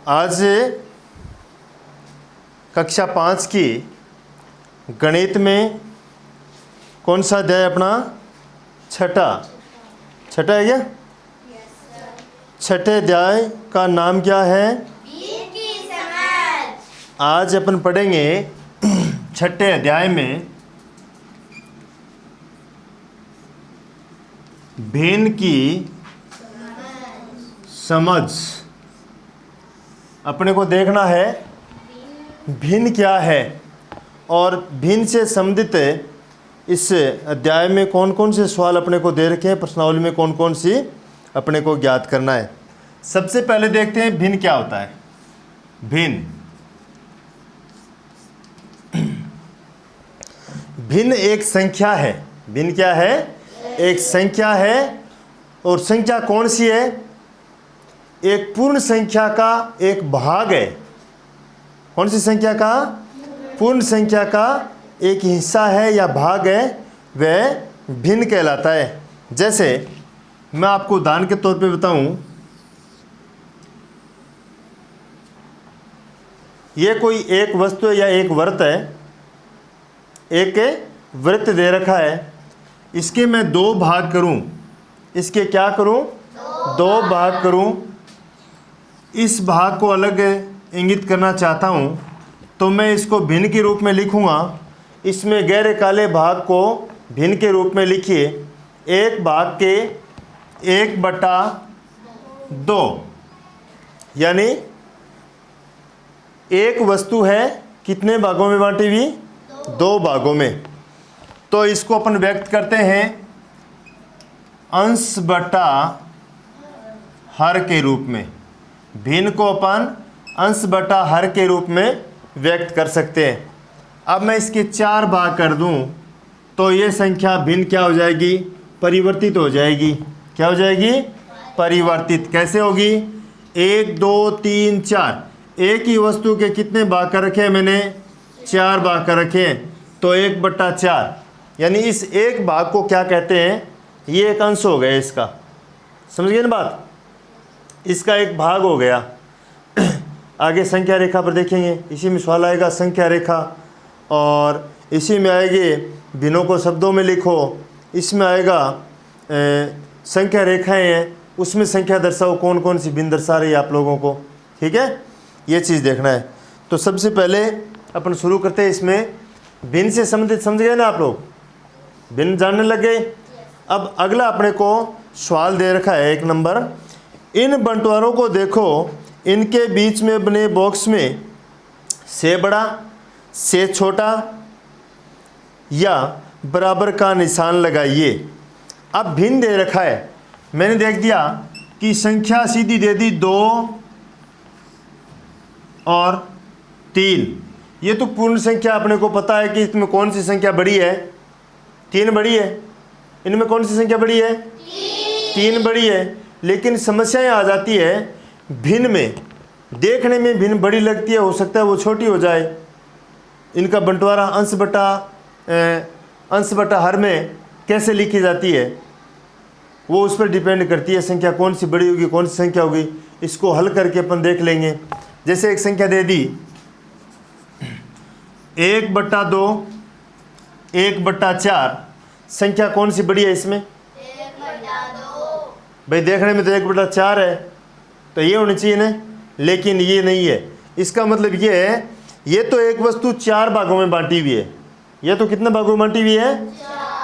आज कक्षा 5 की गणित में कौन सा अध्याय अपना? छठा है क्या? छठे अध्याय का नाम क्या है? आज अपन पढ़ेंगे छठे अध्याय में भिन्न की समझ। अपने को देखना है भिन्न क्या है और भिन्न से संबंधित इस अध्याय में कौन कौन से सवाल अपने को दे रखे हैं, प्रश्नावली में कौन कौन सी अपने को ज्ञात करना है। सबसे पहले देखते हैं भिन्न क्या होता है। भिन्न एक संख्या है। भिन्न क्या है? एक संख्या है। और संख्या कौन सी है? एक पूर्ण संख्या का एक भाग है। कौन सी संख्या का? पूर्ण संख्या का एक हिस्सा है या भाग है, वह भिन्न कहलाता है। जैसे मैं आपको उदाहरण के तौर पे बताऊं, ये कोई एक वस्तु है या एक वृत्त है। एक वृत्त दे रखा है, इसके मैं दो भाग करूं। इसके क्या करूं? दो भाग करूं। इस भाग को अलग इंगित करना चाहता हूं तो मैं इसको भिन्न के रूप में लिखूंगा। इसमें गहरे काले भाग को भिन्न के रूप में लिखिए। एक भाग के 1/2, यानी एक वस्तु है कितने भागों में बांटी हुई? दो भागों में। तो इसको अपन व्यक्त करते हैं अंश बटा हर के रूप में। भिन्न को अपन अंश बटा हर के रूप में व्यक्त कर सकते हैं। अब मैं इसके 4 भाग कर दूं तो ये संख्या भिन्न क्या हो जाएगी? परिवर्तित हो जाएगी। क्या हो जाएगी? परिवर्तित। कैसे होगी? 1 2 3 4। एक ही वस्तु के कितने भाग कर रखे हैं मैंने? 4 भाग कर रखे हैं। तो 1/4, यानी इस एक भाग को क्या कहते हैं? ये एक अंश हो गया इसका। समझ गए ना बात? इसका एक भाग हो गया। आगे संख्या रेखा पर देखेंगे, इसी में सवाल आएगा संख्या रेखा, और इसी में आएगी भिन्नों को शब्दों में लिखो। इसमें आएगा संख्या रेखाएं हैं, उसमें संख्या दर्शाओ, कौन कौन सी भिन्न दर्शा रही है आप लोगों को। ठीक है, ये चीज़ देखना है। तो सबसे पहले अपन शुरू करते हैं इसमें भिन्न से संबंधित। समझ गए ना आप लोग? भिन्न जानने लग गए। अब अगला अपने को सवाल दे रखा है 1 नंबर। इन बंटवारों को देखो, इनके बीच में बने बॉक्स में से बड़ा, से छोटा या बराबर का निशान लगाइए। अब भिन्न दे रखा है, मैंने देख दिया कि संख्या सीधी दे दी 2 और 3। ये तो पूर्ण संख्या अपने को पता है कि इसमें कौन सी संख्या बड़ी है? 3 बड़ी है। इनमें कौन सी संख्या बड़ी है? 3 बड़ी है। लेकिन समस्याएं आ जाती है भिन्न में। देखने में भिन्न बड़ी लगती है, हो सकता है वो छोटी हो जाए। इनका बंटवारा अंश बटा हर में कैसे लिखी जाती है, वो उस पर डिपेंड करती है संख्या कौन सी बड़ी होगी, कौन सी संख्या होगी। इसको हल करके अपन देख लेंगे। जैसे एक संख्या दे दी 1/2, 1/4। संख्या कौन सी बड़ी है इसमें? 1/2। भाई देखने में तो 1/4 है, तो ये होनी चाहिए ना, लेकिन ये नहीं है। इसका मतलब ये है, ये तो एक वस्तु 4 भागों में बांटी हुई है। ये तो कितने भागों में बांटी हुई है?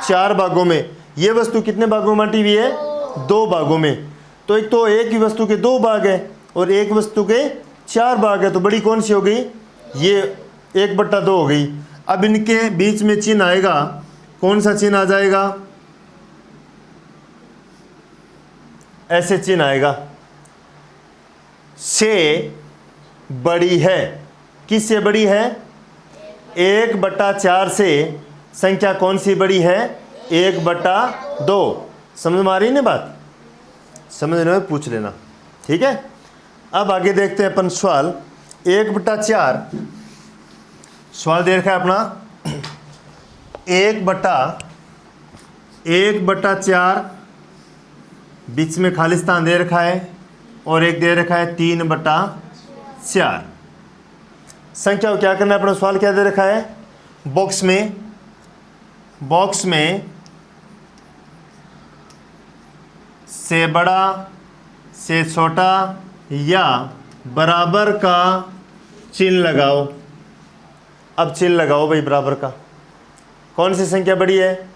4 भागों में। ये वस्तु कितने भागों में बांटी हुई है? 2 भागों में। तो एक ही वस्तु के 2 भाग है और एक वस्तु के 4 भाग है, तो बड़ी कौन सी हो गई? ये 1/2 हो गई। अब इनके बीच में चिन्ह आएगा, कौन सा चिन्ह आ जाएगा? ऐसे चिन्ह आएगा, से बड़ी है। किससे बड़ी है? 1/4 से संख्या कौन सी बड़ी है? 1/2। समझ में आ रही ना बात? समझ रहे हो? पूछ लेना। ठीक है, अब आगे देखते हैं अपन सवाल 1/4। सवाल दे रखा है अपना 1/4, बीच में खाली स्थान दे रखा है, और एक दे रखा है 3/4। 4। संख्या को क्या करना है, अपना सवाल क्या दे रखा है, बॉक्स में से बड़ा से छोटा या बराबर का चिन्ह लगाओ। अब चिन्ह लगाओ भाई बराबर का। कौन सी संख्या बड़ी है,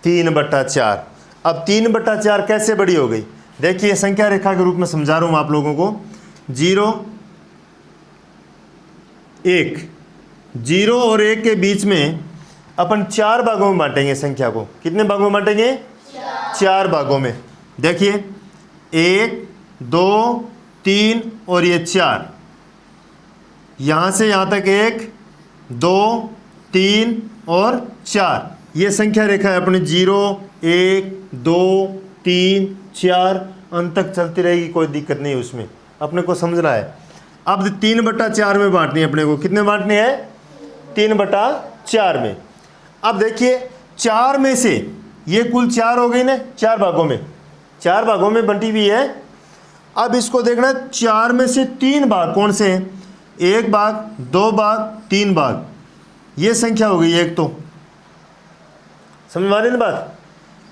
3/4। अब 3/4 कैसे बड़ी हो गई, देखिए संख्या रेखा के रूप में समझा रहा हूं आप लोगों को। 0 1, 0 और 1 के बीच में अपन 4 भागों में बांटेंगे संख्या को। कितने भागों में बांटेंगे, 4 भागों में। देखिए 1 2 3 और ये 4, यहाँ से यहाँ तक 1 2 3 और 4, ये संख्या रेखा है अपनी। 0 1 2 3 4 अंत तक चलती रहेगी, कोई दिक्कत नहीं उसमें, अपने को समझना है। अब 3/4 में बांटनी है अपने को। कितने बांटनी है, 3/4 में। अब देखिए 4 में से ये कुल 4 हो गई ना, 4 भागों में बंटी हुई है। अब इसको देखना, 4 में से 3 भाग कौन से हैं, 1 भाग 2 भाग 3 भाग, ये संख्या हो गई एक। तो समझ में आ रही ना बात।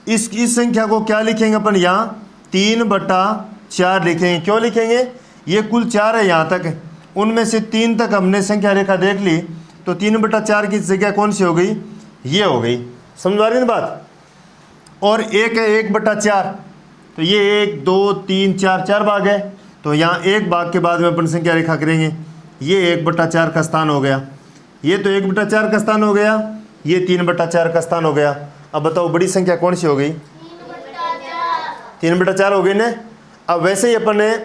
इस संख्या को क्या लिखेंगे अपन, यहाँ 3/4 लिखेंगे। क्यों लिखेंगे, ये कुल 4 है यहाँ तक, उनमें से 3 तक हमने संख्या रेखा देख ली, तो 3/4 की जगह कौन सी हो गई, ये हो गई। समझ आ रही ना बात। और एक है 1/4, तो ये 1 2 3 4 भाग है, तो यहाँ 1 भाग के बाद में अपन संख्या रेखा करेंगे, ये 1/4 का स्थान हो गया, ये तो 1/4 का स्थान हो गया, ये 3/4 का स्थान हो गया। अब बताओ बड़ी संख्या कौन सी हो गई, 3/4 हो गई ना। अब वैसे ही अपन ने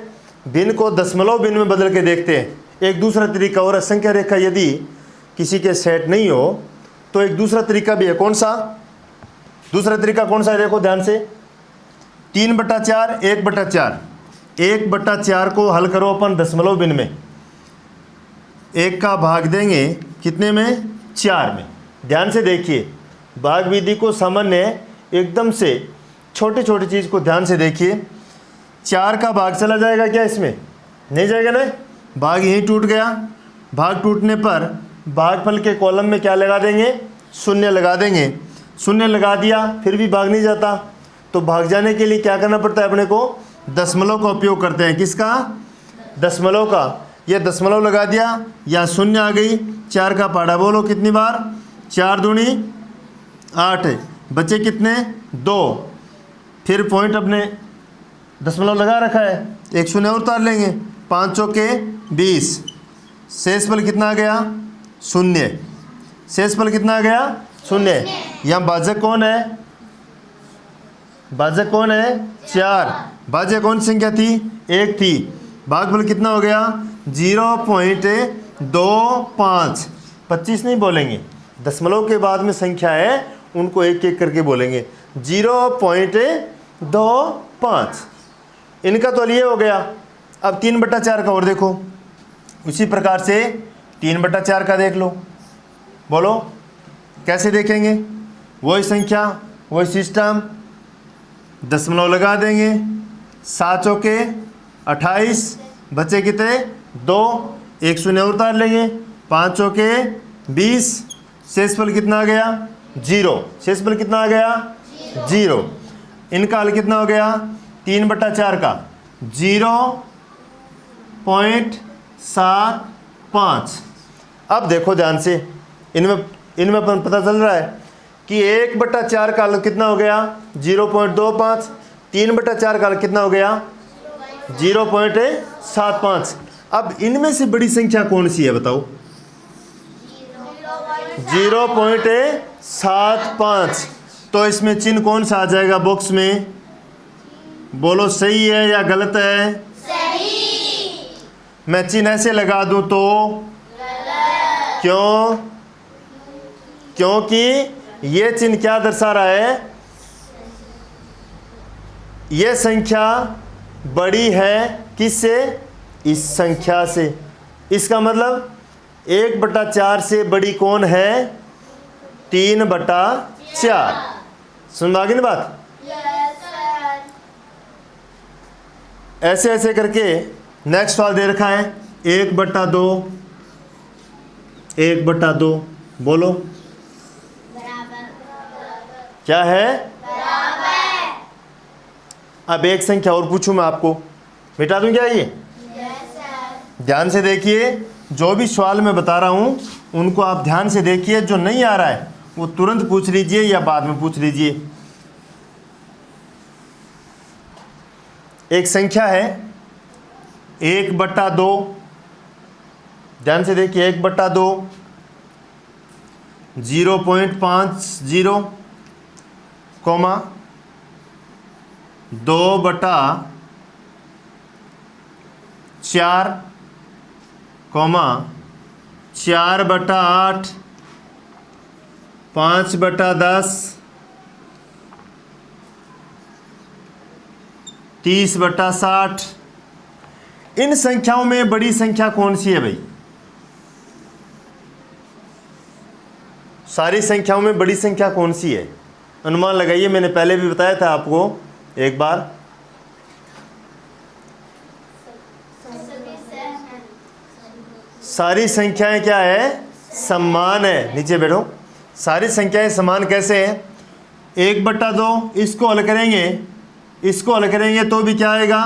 भिन्न को दशमलव भिन्न में बदल के देखते हैं। एक दूसरा तरीका और है, संख्या रेखा यदि किसी के सेट नहीं हो तो एक दूसरा तरीका भी है। कौन सा दूसरा तरीका, कौन सा है, देखो ध्यान से। 3/4 1/4, 1/4 को हल करो अपन दशमलव भिन्न में, 1 का भाग देंगे कितने में, 4 में। ध्यान से देखिए, भाग विधि को सामान्य एकदम से छोटी छोटी चीज़ को ध्यान से देखिए। 4 का भाग चला जाएगा क्या, इसमें नहीं जाएगा ना, भाग यहीं टूट गया। भाग टूटने पर भागफल के कॉलम में क्या लगा देंगे, 0 लगा देंगे। 0 लगा दिया फिर भी भाग नहीं जाता, तो भाग जाने के लिए क्या करना पड़ता है अपने को, दशमलव का उपयोग करते हैं। किसका, दशमलव का। ये दशमलव लगा दिया, या 0 आ गई। 4 का पहाड़ा बोलो कितनी बार, 4 दूनी 8, बचे कितने, 2। फिर पॉइंट अपने दशमलव लगा रखा है, एक 0 और उतार लेंगे, 5 चौके 20, शेषफल कितना आ गया, 0। शेषफल कितना आ गया, 0। यहाँ भाजक कौन है, भाजक कौन है, 4। भाज्य कौन सी संख्या थी, 1 थी। भागफल कितना हो गया, 0.25। 25 नहीं बोलेंगे, दशमलव के बाद में संख्या है उनको एक एक करके बोलेंगे। 0.25, इनका तो ये हो गया। अब 3/4 का और देखो, उसी प्रकार से 3/4 का देख लो। बोलो कैसे देखेंगे, वही संख्या वही सिस्टम, दशमलव लगा देंगे, 7 चौके 28, बचे कितने, 2, एक 0 उतार लेंगे, 5 चौके 20, शेषफल कितना आ गया, 0। शेषफल कितना आ गया, 0। इनका हल कितना हो गया, 3/4 का 0.75। अब देखो ध्यान से, इनमें पता चल रहा है कि 1/4 का हल कितना हो गया, 0.25। 3/4 का हल कितना हो गया, 0.75। अब इनमें से बड़ी संख्या कौन सी है बताओ, 0.75। तो इसमें चिन्ह कौन सा आ जाएगा बॉक्स में, बोलो सही है या गलत है, सही। मैं चिन्ह ऐसे लगा दूं तो गलत। क्यों, क्योंकि ये चिन्ह क्या दर्शा रहा है, ये संख्या बड़ी है किससे, इस संख्या से। इसका मतलब 1/4 से बड़ी कौन है, 3/4। सुन आ गई ना बात। Yes sir. ऐसे ऐसे करके नेक्स्ट सवाल दे रखा है 1/2, 1/2 बोलो क्या है? अब एक संख्या और पूछूं मैं आपको, मिटा दूं क्या ये? ध्यान से देखिए, जो भी सवाल मैं बता रहा हूं उनको आप ध्यान से देखिए, जो नहीं आ रहा है वो तुरंत पूछ लीजिए या बाद में पूछ लीजिए। एक संख्या है 1/2, ध्यान से देखिए 1/2 0.50 कॉमा 2/4 कॉमा 4/8 5/10 30/60। इन संख्याओं में बड़ी संख्या कौन सी है भाई? सारी संख्याओं में बड़ी संख्या कौन सी है? अनुमान लगाइए, मैंने पहले भी बताया था आपको एक बार। सारी संख्याएं क्या है? समान है। नीचे बैठो। सारी संख्याएं समान कैसे हैं? 1/2 इसको हल करेंगे, इसको हल करेंगे तो भी क्या आएगा?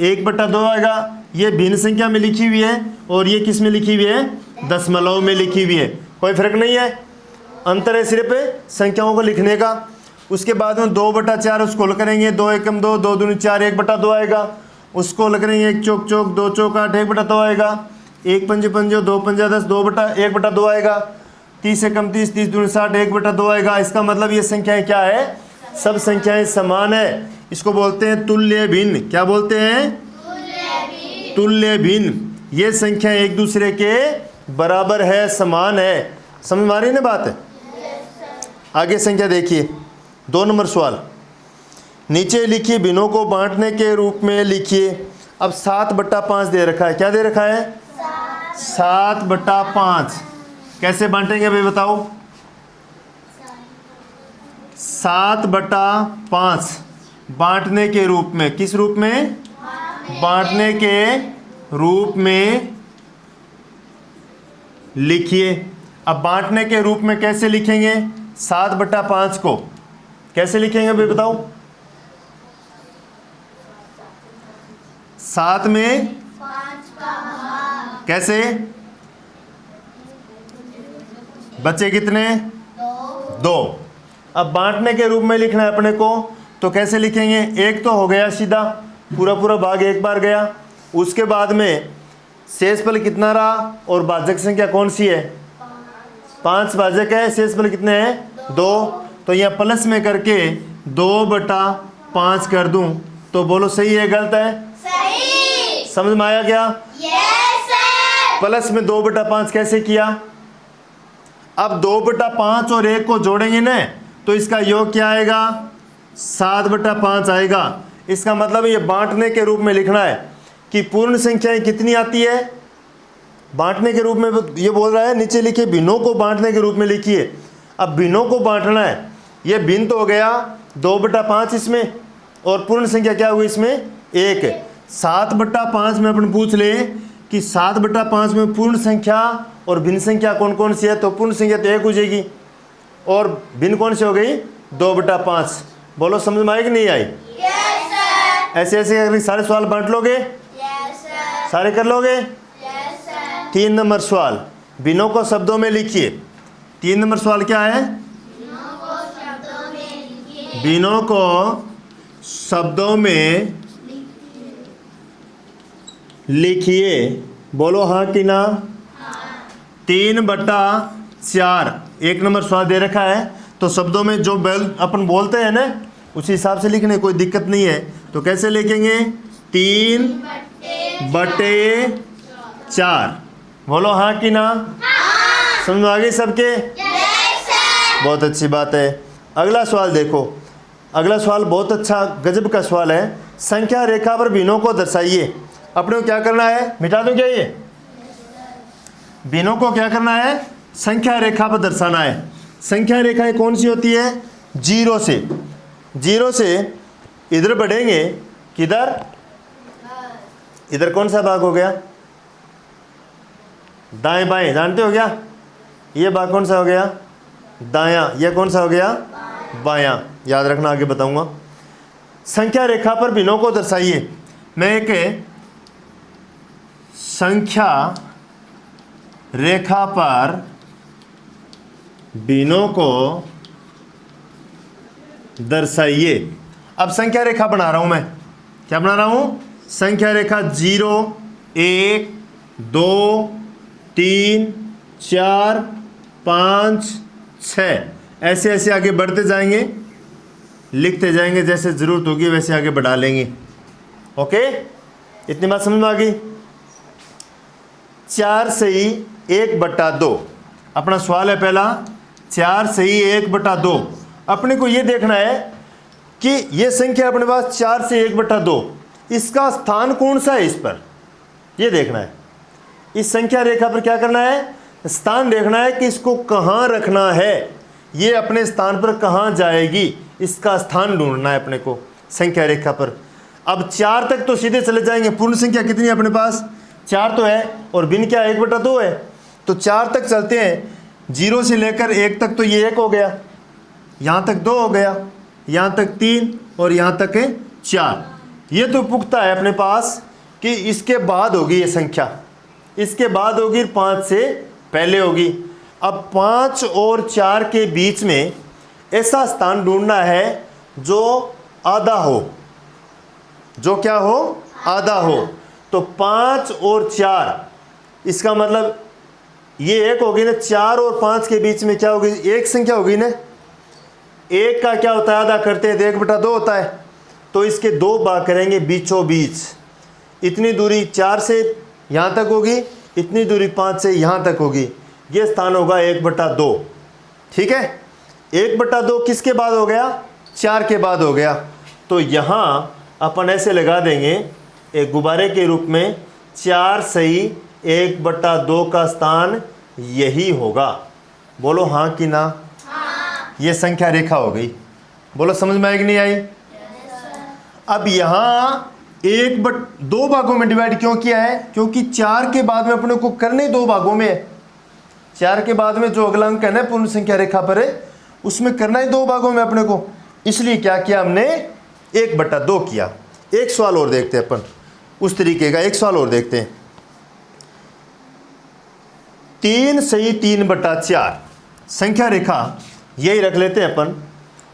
1/2 आएगा। ये भिन्न संख्या में लिखी हुई है और ये किस में लिखी हुई है? दशमलव में लिखी हुई है। कोई फर्क नहीं है, अंतर है सिर्फ संख्याओं को लिखने का। उसके बाद में 2/4 उसको हल करेंगे, 2 एकम 2, 2 दूनी 4, 1/2 आएगा। उसको हल करेंगे, 1 चौक चौक, 2 चौक 8, 1/2 आएगा। 1 पंजे पंजो, 2 पंजा 10, 1/2 आएगा। 30 एकम 30, 30 दूनी 60, 1/2 आएगा। इसका मतलब ये संख्याएं क्या है? सब संख्याएं समान है। इसको बोलते हैं तुल्य भिन्न। क्या बोलते हैं? तुल्य भिन्न। ये संख्या एक दूसरे के बराबर है, समान है। समझ में आ रही है ना बात? आगे संख्या देखिए, 2 नंबर सवाल। नीचे लिखिए भिन्नों को बांटने के रूप में लिखिए। अब 7/5 दे रखा है। क्या दे रखा है? 7/5। कैसे बांटेंगे भाई बताओ? 7/5 बांटने के रूप में। किस रूप में? बांटने के रूप में लिखिए। अब बांटने के रूप में कैसे लिखेंगे? 7/5 को कैसे लिखेंगे भाई बताओ? 7 में कैसे? बच्चे कितने? 2। अब बांटने के रूप में लिखना है अपने को, तो कैसे लिखेंगे? 1 तो हो गया सीधा, पूरा पूरा भाग एक बार गया। उसके बाद में शेषफल कितना रहा और भाजक संख्या कौन सी है? 5 भाजक है, शेषफल कितने हैं? 2। तो यहाँ प्लस में करके 2/5 कर दूं तो बोलो सही है गलत है? सही। समझ में आया क्या? Yes sir. प्लस में 2/5 कैसे किया? अब 2/5 और 1 को जोड़ेंगे ना तो इसका योग क्या आएगा? 7/5 आएगा। इसका मतलब ये बांटने के रूप में लिखना है कि पूर्ण संख्याएं कितनी आती है। बांटने के रूप में ये बोल रहा है, नीचे लिखिए भिन्नों को बांटने के रूप में लिखिए। अब भिन्नों को बांटना है, ये भिन्न तो हो गया 2/5 इसमें, और पूर्ण संख्या क्या हुई इसमें? 1। 7/5 में अपन पूछ ले कि 7/5 में पूर्ण संख्या और भिन्न संख्या कौन कौन सी है, तो पूर्ण संख्या तो 1 हो जाएगी और भिन्न कौन सी हो गई? 2/5। बोलो समझ में आई कि नहीं आई? Yes sir. ऐसे ऐसे करके सारे सवाल बांट लोगे? Yes sir. सारे कर लोगे? Yes sir. 3 नंबर सवाल, भिन्नों को शब्दों में लिखिए। 3 नंबर सवाल क्या है? भिन्नों को शब्दों में लिखिए। भिन्नों को शब्दों में लिखिए। बोलो हाँ कि ना? 3/4 1 नंबर सवाल दे रखा है, तो शब्दों में जो अपन बोलते हैं ना उसी हिसाब से लिखने, कोई दिक्कत नहीं है। तो कैसे लिखेंगे? 3/4। बोलो हाँ कि ना? समझ में आ गई सबके? Yes sir. बहुत अच्छी बात है। अगला सवाल देखो, अगला सवाल बहुत अच्छा गजब का सवाल है। संख्या रेखा पर भिन्नों को दर्शाइए। अपने को क्या करना है? मिटा दूं क्या ये? भिन्नों को क्या करना है? संख्या रेखा पर दर्शाना है। संख्या रेखाएं कौन सी होती है? 0 से इधर बढ़ेंगे, किधर? इधर कौन सा भाग हो गया? दाएं बाएं, जानते हो क्या? ये भाग कौन सा हो गया? दायां। ये कौन सा हो गया? बायां। याद रखना, आगे बताऊंगा। संख्या रेखा पर भिन्नों को दर्शाइए। मैं एक संख्या रेखा पर भिन्नों को दर्शाइए। अब संख्या रेखा बना रहा हूं मैं। क्या बना रहा हूं? संख्या रेखा 0, 1, 2, 3, 4, 5, 6 ऐसे ऐसे आगे बढ़ते जाएंगे, लिखते जाएंगे, जैसे ज़रूरत होगी वैसे आगे बढ़ा लेंगे। ओके, इतनी बात समझ में आ गई? 4 सही 1/2। अपना सवाल है पहला, 4 सही 1/2। अपने को ये देखना है कि ये संख्या अपने पास 4 से 1/2, इसका स्थान कौन सा है इस पर, ये देखना है। इस संख्या रेखा पर क्या करना है? स्थान देखना है कि इसको कहाँ रखना है, ये अपने स्थान पर कहाँ जाएगी, इसका स्थान ढूंढना है अपने को संख्या रेखा पर। अब 4 तक तो सीधे चले जाएंगे। पूर्ण संख्या कितनी है अपने पास? 4 तो है, और भिन्न क्या 1/2 है, तो 4 तक चलते हैं। 0 से लेकर 1 तक तो ये 1 हो गया, यहाँ तक 2 हो गया, यहाँ तक 3 और यहाँ तक है 4। ये तो पुख्ता है अपने पास कि इसके बाद होगी ये संख्या, इसके बाद होगी 5 से पहले होगी। अब 5 और 4 के बीच में ऐसा स्थान ढूंढना है जो आधा हो, जो क्या हो? आधा हो। तो 5 और 4, इसका मतलब ये 1 होगी ना, 4 और 5 के बीच में क्या होगी? एक संख्या होगी ना। 1 का क्या होता है? आधा करते हैं तो 1/2 होता है, तो इसके 2 भाग करेंगे बीचों बीच। इतनी दूरी 4 से यहाँ तक होगी, इतनी दूरी 5 से यहाँ तक होगी, ये स्थान होगा 1/2। ठीक है, 1/2 किसके बाद हो गया? 4 के बाद हो गया। तो यहाँ अपन ऐसे लगा देंगे एक गुब्बारे के रूप में, 4 सही 1/2 का स्थान यही होगा। बोलो हाँ कि ना? हाँ। ये संख्या रेखा हो गई। बोलो समझ में आई कि नहीं आई? अब यहाँ 2 भागों में डिवाइड क्यों किया है? क्योंकि 4 के बाद में अपने को करने 2 भागों में है। 4 के बाद में जो अगला अंक है ना पूर्ण संख्या रेखा पर है, उसमें करना ही 2 भागों में अपने को। इसलिए क्या किया हमने? 1/2 किया। एक सवाल और देखते हैं अपन, उस तरीके का एक सवाल और देखते हैं। 3 सही 3/4 संख्या रेखा यही रख लेते हैं अपन,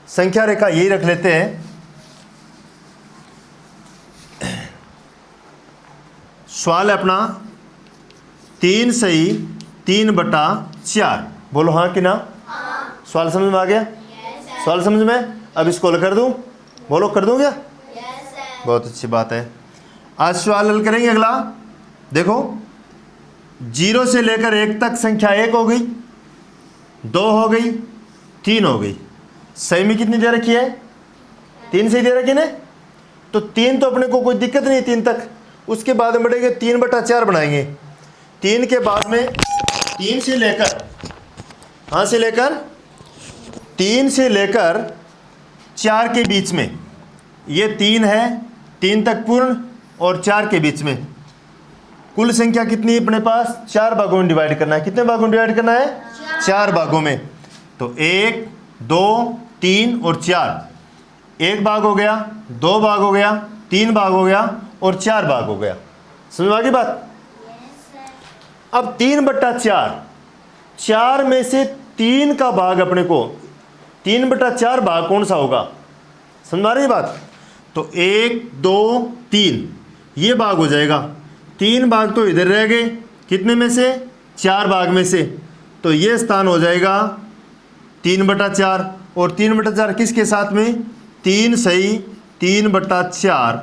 संख्या रेखा यही रख लेते हैं। सवाल है अपना 3 सही 3/4। बोलो हाँ कि ना? हाँ। सवाल समझ में आ गया? सवाल समझ में? अब इसको हल कर दूं? बोलो कर दूं क्या? बहुत अच्छी बात है। आज सवाल हल करेंगे अगला। देखो 0 से लेकर 1 तक संख्या 1 हो गई, 2 हो गई, 3 हो गई। सही में कितनी दे रखी है? 3 सही दे रखी है। तो 3 तो अपने को कोई दिक्कत नहीं, 3 तक। उसके बाद में बढ़ेंगे 3/4 बनाएंगे। 3 के बाद में 3 से लेकर, कहाँ से लेकर? 3 से लेकर 4 के बीच में, ये 3 है, 3 तक पूर्ण और 4 के बीच में कुल संख्या कितनी है अपने पास? 4 भागों में डिवाइड करना है। कितने भागों में डिवाइड करना है? 4 भागों में। तो 1, 2, 3 और 4। 1 भाग हो गया, 2 भाग हो गया, 3 भाग हो गया और 4 भाग हो गया। समझ में आ गई बात? अब 3/4, 4 में से 3 का भाग अपने को, 3/4 भाग कौन सा होगा? समझ आ रही बात? तो 1, 2, 3 ये भाग हो जाएगा। 3 भाग तो इधर रह गए, कितने में से? 4 भाग में से। तो ये स्थान हो जाएगा 3/4। और 3/4 किसके साथ में? 3 सही 3/4,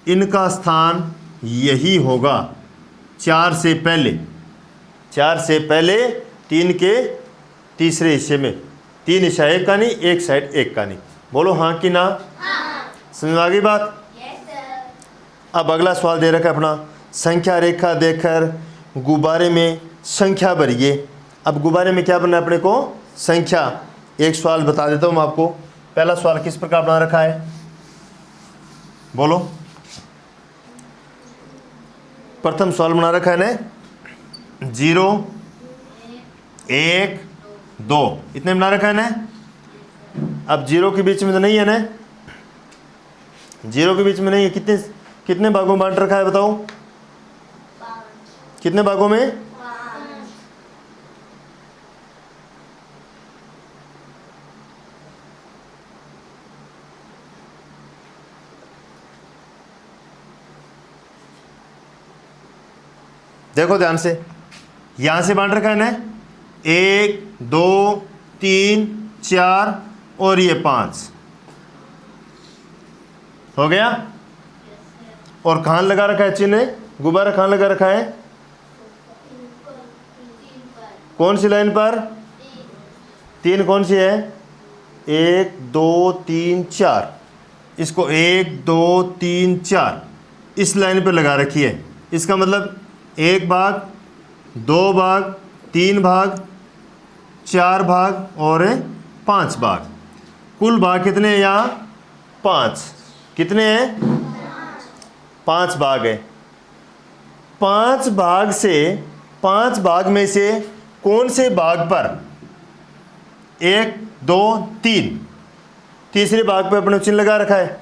इनका स्थान यही होगा 4 से पहले। 4 से पहले 3 के तीसरे हिस्से में, 3 हिस्सा एक का नहीं, एक साइड एक का नहीं। बोलो हाँ कि ना? हाँ। समझ आ गई बात? अब अगला सवाल दे रखा है अपना, संख्या रेखा देकर गुब्बारे में संख्या भरिए। अब गुब्बारे में क्या बनना है अपने को? संख्या। एक सवाल बता देता हूँ मैं आपको। पहला सवाल किस प्रकार बना रखा है? बोलो। प्रथम सवाल बना रखा है ने 0 1 2 इतने बना रखा है ना। अब 0 के बीच में तो नहीं है ना, 0 के बीच में नहीं है। कितने कितने भागों में बांट रखा है बताओ, कितने भागों में? देखो ध्यान से, यहां से बांट रखा है ना 1 2 3 4 और ये 5 हो गया। और कहां लगा रखा है चिन्ह, गुब्बारा कहां लगा रखा है? कौन सी लाइन पर? 3 कौन सी है? 1 2 3 4, इसको 1 2 3 4 इस लाइन पर लगा रखी है। इसका मतलब 1 भाग 2 भाग 3 भाग 4 भाग और 5 भाग। कुल भाग कितने हैं यहाँ? 5। कितने हैं? 5 भाग है। 5 भाग से 5 भाग में से कौन से भाग पर 1 2 3 तीसरे भाग पर अपने चिन्ह लगा रखा है,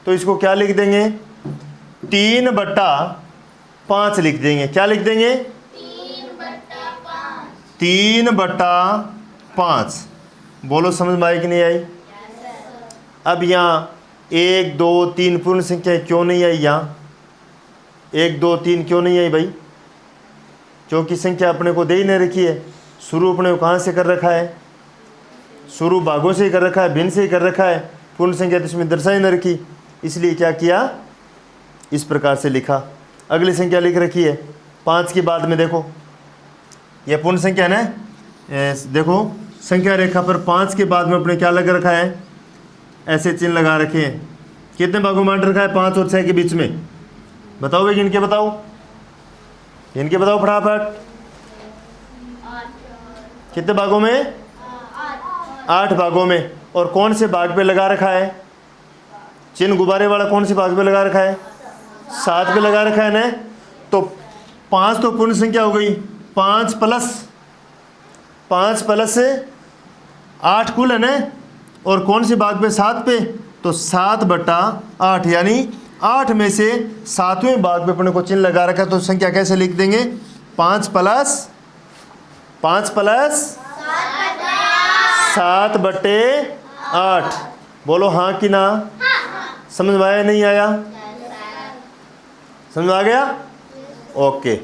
तो इसको क्या लिख देंगे? 3/5 लिख देंगे। क्या लिख देंगे? 3/5। बोलो समझ में आई कि नहीं आई? अब यहाँ 1 2 3 पूर्ण संख्या क्यों नहीं आई? यहाँ 1 2 3 क्यों नहीं आई भाई? क्योंकि संख्या अपने को दे ही नहीं रखी है। शुरू अपने को कहाँ से कर रखा है? शुरू भागों से ही कर रखा है, भिन्न से ही कर रखा है। पूर्ण संख्या तो इसमें दर्शा ही नहीं रखी, इसलिए क्या किया? इस प्रकार से लिखा। अगली संख्या लिख रखी है 5 के बाद में, देखो यह पूर्ण संख्या है ना। देखो संख्या रेखा पर 5 के बाद में अपने क्या लगा रखा है? ऐसे चिन्ह लगा रखे हैं। कितने भागों में बांट रखा है? 5 और 6 के बीच में। बताओ भाई, इनके बताओ, इनके बताओ फटाफट। कितने भागों में? 8 भागों में। और कौन से भाग पे लगा रखा है चिन्ह? गुब्बारे वाला कौन से भाग पे लगा रखा है? 7 पे लगा रखा है ना। तो 5 तो पूर्ण संख्या हो गई, 5 प्लस 8 कुल है ना। और कौन से भाग पे? 7 पे। तो 7/8, यानी 8 में से 7वें भाग पे अपने को चिन्ह लगा रखा है। तो संख्या कैसे लिख देंगे? 5 प्लस 7/8। बोलो हाँ कि ना? समझ में आया नहीं आया? समझ में आ गया? ओके।